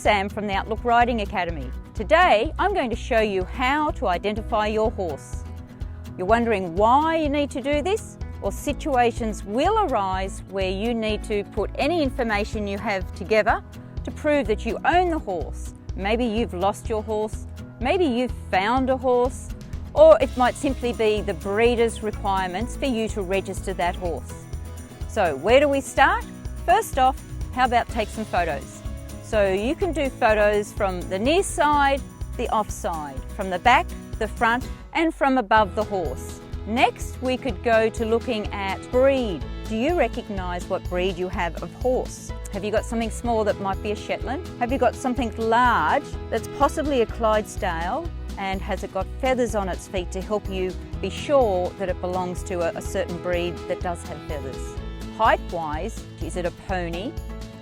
Sam from the Outlook Riding Academy. Today I'm going to show you how to identify your horse. You're wondering why you need to do this? Well, situations will arise where you need to put any information you have together to prove that you own the horse. Maybe you've lost your horse, maybe you've found a horse, or it might simply be the breeder's requirements for you to register that horse. So where do we start? First off, how about take some photos? So you can do photos from the near side, the off side, from the back, the front, and from above the horse. Next, we could go to looking at breed. Do you recognise what breed you have of horse? Have you got something small that might be a Shetland? Have you got something large that's possibly a Clydesdale, and has it got feathers on its feet to help you be sure that it belongs to a certain breed that does have feathers? Height-wise, is it a pony,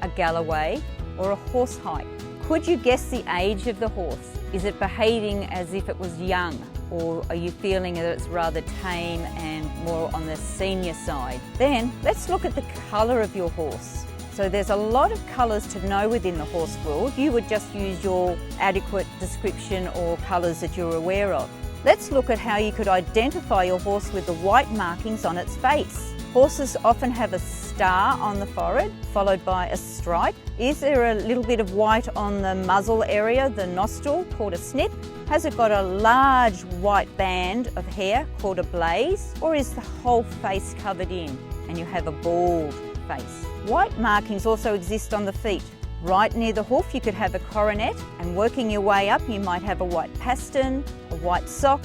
a Galloway, or a Horsehide? Could you guess the age of the horse? Is it behaving as if it was young, or are you feeling that it's rather tame and more on the senior side? Then let's look at the colour of your horse. So there's a lot of colours to know within the horse world. You would just use your adequate description or colours that you're aware of. Let's look at how you could identify your horse with the white markings on its face. Horses often have a star on the forehead, followed by a stripe. Is there a little bit of white on the muzzle area, the nostril, called a snip? Has it got a large white band of hair called a blaze? Or is the whole face covered in and you have a bald face? White markings also exist on the feet. Right near the hoof you could have a coronet, and working your way up you might have a white pastern, a white sock,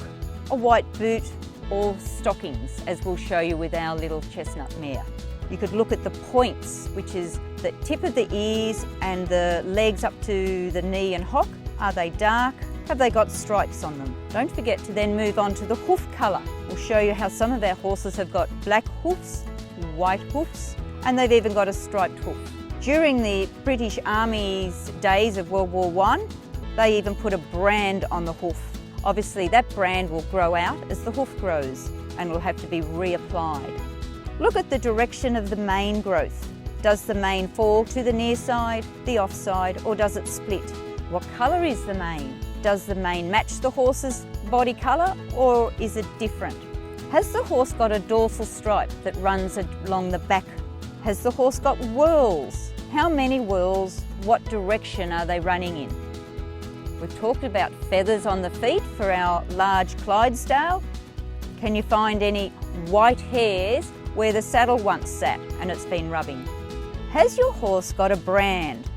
a white boot, or stockings, as we'll show you with our little chestnut mare. You could look at the points, which is the tip of the ears and the legs up to the knee and hock. Are they dark? Have they got stripes on them? Don't forget to then move on to the hoof colour. We'll show you how some of our horses have got black hoofs, white hoofs, and they've even got a striped hoof. During the British Army's days of World War I, they even put a brand on the hoof. Obviously that brand will grow out as the hoof grows and will have to be reapplied. Look at the direction of the mane growth. Does the mane fall to the near side, the off side, or does it split? What colour is the mane? Does the mane match the horse's body colour, or is it different? Has the horse got a dorsal stripe that runs along the back? Has the horse got whorls? How many whorls? What direction are they running in? We've talked about feathers on the feet for our large Clydesdale. Can you find any white hairs where the saddle once sat and it's been rubbing? Has your horse got a brand?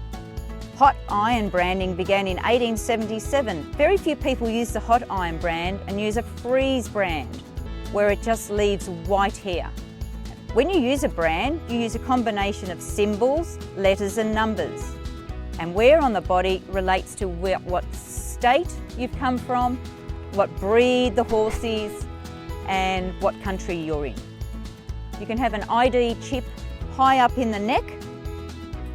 Hot iron branding began in 1877. Very few people use the hot iron brand and use a freeze brand, where it just leaves white hair. When you use a brand, you use a combination of symbols, letters and numbers. And where on the body relates to what state you've come from, what breed the horse is, and what country you're in. You can have an ID chip high up in the neck.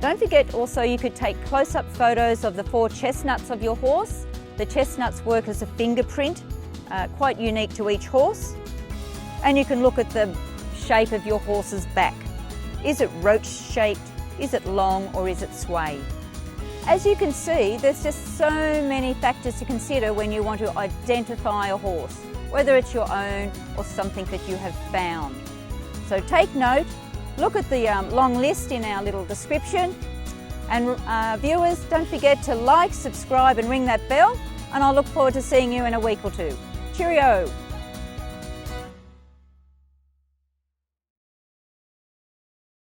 Don't forget also you could take close-up photos of the 4 chestnuts of your horse. The chestnuts work as a fingerprint, quite unique to each horse. And you can look at the shape of your horse's back. Is it roach-shaped? Is it long, or is it sway? As you can see, there's just so many factors to consider when you want to identify a horse, whether it's your own or something that you have found. So take note, look at the long list in our little description, and viewers, don't forget to like, subscribe and ring that bell, and I'll look forward to seeing you in a week or two. Cheerio!